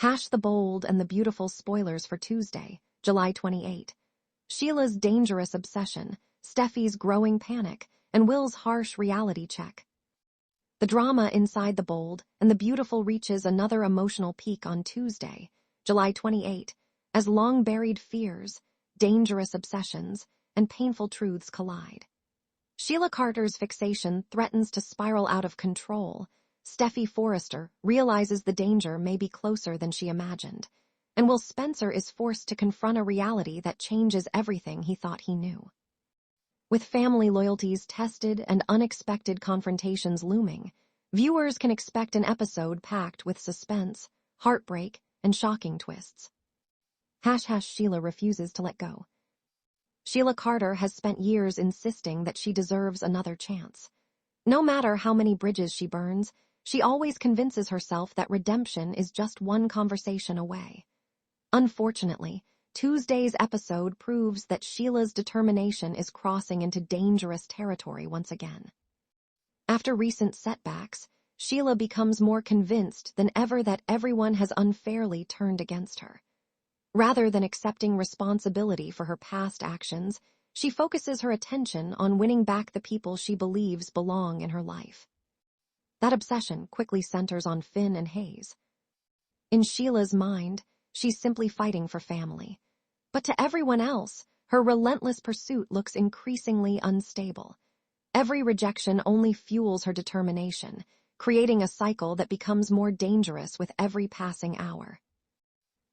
Hash the bold and the beautiful spoilers for Tuesday, July 28. Sheila's dangerous obsession, Steffy's growing panic, and Will's harsh reality check. The drama inside the bold and the beautiful reaches another emotional peak on Tuesday, July 28, as long-buried fears, dangerous obsessions, and painful truths collide. Sheila Carter's fixation threatens to spiral out of control. Steffy Forrester realizes the danger may be closer than she imagined, and Will Spencer is forced to confront a reality that changes everything he thought he knew. With family loyalties tested and unexpected confrontations looming, viewers can expect an episode packed with suspense, heartbreak, and shocking twists. Sheila refuses to let go. Sheila Carter has spent years insisting that she deserves another chance. No matter how many bridges she burns, she always convinces herself that redemption is just one conversation away. Unfortunately, Tuesday's episode proves that Sheila's determination is crossing into dangerous territory once again. After recent setbacks, Sheila becomes more convinced than ever that everyone has unfairly turned against her. Rather than accepting responsibility for her past actions, she focuses her attention on winning back the people she believes belong in her life. That obsession quickly centers on Finn and Hayes. In Sheila's mind, she's simply fighting for family. But to everyone else, her relentless pursuit looks increasingly unstable. Every rejection only fuels her determination, creating a cycle that becomes more dangerous with every passing hour.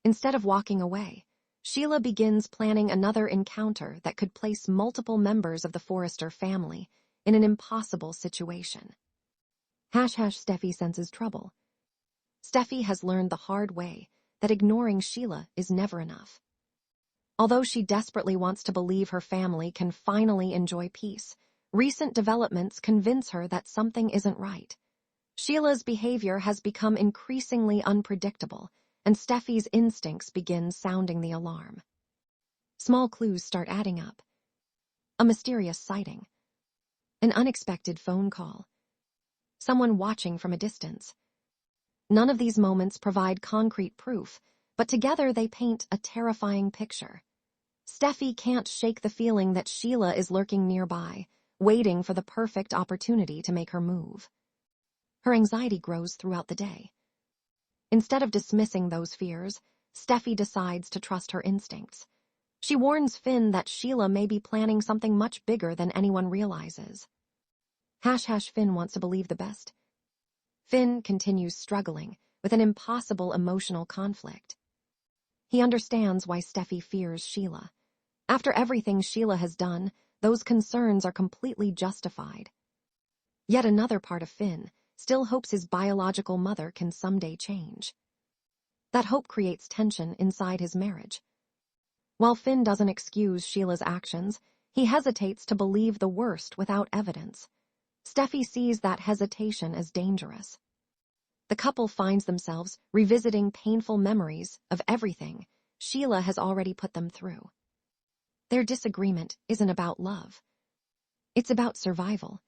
Instead of walking away, Sheila begins planning another encounter that could place multiple members of the Forrester family in an impossible situation. Steffy senses trouble. Steffy has learned the hard way that ignoring Sheila is never enough. Although she desperately wants to believe her family can finally enjoy peace, recent developments convince her that something isn't right. Sheila's behavior has become increasingly unpredictable, and Steffy's instincts begin sounding the alarm. Small clues start adding up. A mysterious sighting. An unexpected phone call. Someone watching from a distance. None of these moments provide concrete proof, but together they paint a terrifying picture. Steffy can't shake the feeling that Sheila is lurking nearby, waiting for the perfect opportunity to make her move. Her anxiety grows throughout the day. Instead of dismissing those fears, Steffy decides to trust her instincts. She warns Finn that Sheila may be planning something much bigger than anyone realizes. Finn wants to believe the best. Finn continues struggling with an impossible emotional conflict. He understands why Steffy fears Sheila. After everything Sheila has done, those concerns are completely justified. Yet another part of Finn still hopes his biological mother can someday change. That hope creates tension inside his marriage. While Finn doesn't excuse Sheila's actions, he hesitates to believe the worst without evidence. Steffy sees that hesitation as dangerous. The couple finds themselves revisiting painful memories of everything Sheila has already put them through. Their disagreement isn't about love. It's about survival.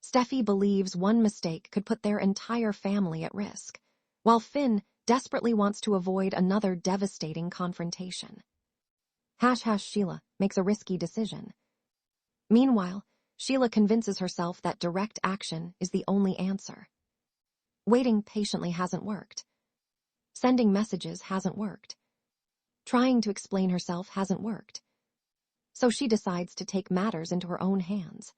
Steffy believes one mistake could put their entire family at risk, while Finn desperately wants to avoid another devastating confrontation. Sheila makes a risky decision. Meanwhile, Sheila convinces herself that direct action is the only answer. Waiting patiently hasn't worked. Sending messages hasn't worked. Trying to explain herself hasn't worked. So she decides to take matters into her own hands.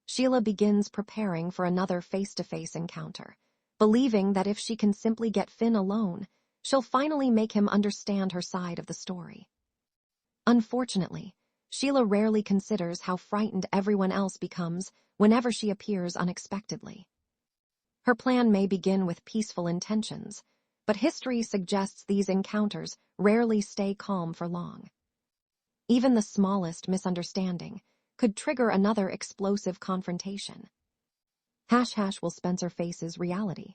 Sheila begins preparing for another face-to-face encounter, believing that if she can simply get Finn alone, she'll finally make him understand her side of the story. Unfortunately, Sheila rarely considers how frightened everyone else becomes whenever she appears unexpectedly. Her plan may begin with peaceful intentions, but history suggests these encounters rarely stay calm for long. Even the smallest misunderstanding could trigger another explosive confrontation. Will Spencer faces reality.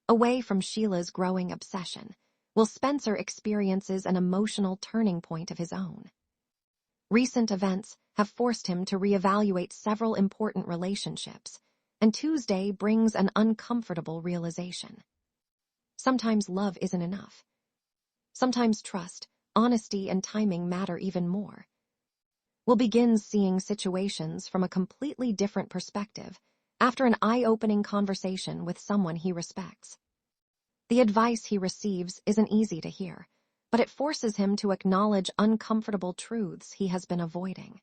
Away from Sheila's growing obsession, Will Spencer experiences an emotional turning point of his own. Recent events have forced him to reevaluate several important relationships, and Tuesday brings an uncomfortable realization. Sometimes love isn't enough. Sometimes trust, honesty, and timing matter even more. Will begins seeing situations from a completely different perspective after an eye-opening conversation with someone he respects. The advice he receives isn't easy to hear, but it forces him to acknowledge uncomfortable truths he has been avoiding.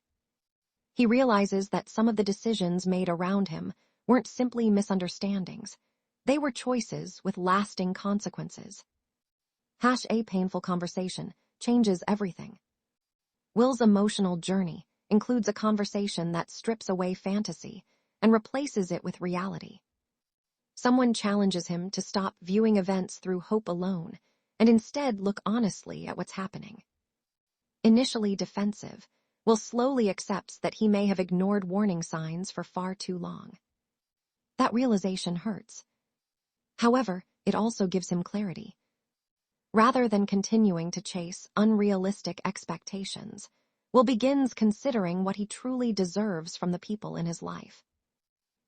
He realizes that some of the decisions made around him weren't simply misunderstandings. They were choices with lasting consequences. A painful conversation changes everything. Will's emotional journey includes a conversation that strips away fantasy and replaces it with reality. Someone challenges him to stop viewing events through hope alone and instead look honestly at what's happening. Initially defensive, Will slowly accepts that he may have ignored warning signs for far too long. That realization hurts. However, it also gives him clarity. Rather than continuing to chase unrealistic expectations, Will begins considering what he truly deserves from the people in his life.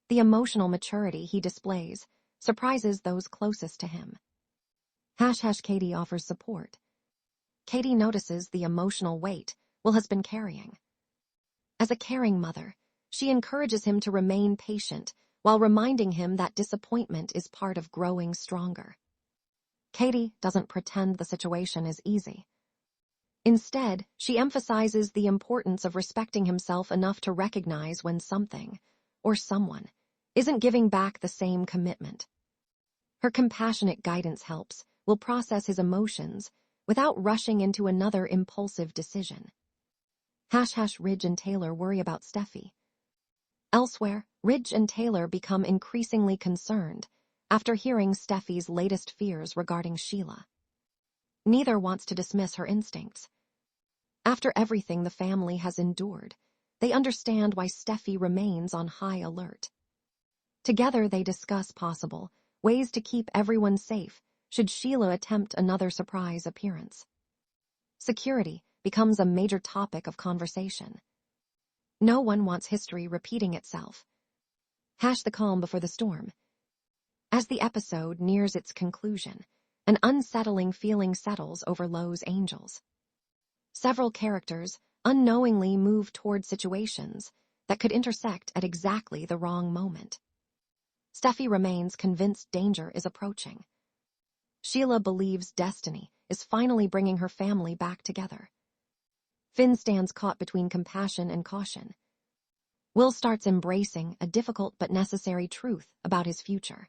The emotional maturity he displays surprises those closest to him. Katie offers support. Katie notices the emotional weight Will has been carrying. As a caring mother, she encourages him to remain patient while reminding him that disappointment is part of growing stronger. Katie doesn't pretend the situation is easy. Instead, she emphasizes the importance of respecting himself enough to recognize when something, or someone, isn't giving back the same commitment. Her compassionate guidance helps Will process his emotions without rushing into another impulsive decision. Ridge and Taylor worry about Steffy. Elsewhere, Ridge and Taylor become increasingly concerned after hearing Steffy's latest fears regarding Sheila. Neither wants to dismiss her instincts. After everything the family has endured, they understand why Steffy remains on high alert. Together they discuss possible ways to keep everyone safe should Sheila attempt another surprise appearance. Security becomes a major topic of conversation. No one wants history repeating itself. The calm before the storm. As the episode nears its conclusion, an unsettling feeling settles over Lowe's Angels. Several characters unknowingly move toward situations that could intersect at exactly the wrong moment. Steffy remains convinced danger is approaching. Sheila believes destiny is finally bringing her family back together. Finn stands caught between compassion and caution. Will starts embracing a difficult but necessary truth about his future.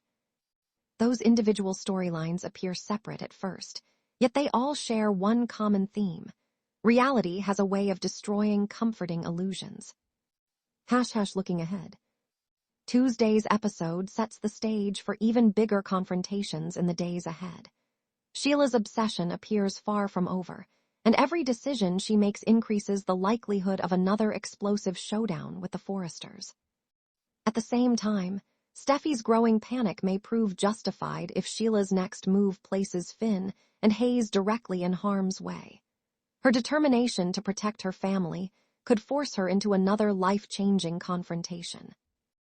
Those individual storylines appear separate at first, yet they all share one common theme. Reality has a way of destroying comforting illusions. Looking ahead. Tuesday's episode sets the stage for even bigger confrontations in the days ahead. Sheila's obsession appears far from over, and every decision she makes increases the likelihood of another explosive showdown with the Forresters. At the same time, Steffy's growing panic may prove justified if Sheila's next move places Finn and Hayes directly in harm's way. Her determination to protect her family could force her into another life-changing confrontation.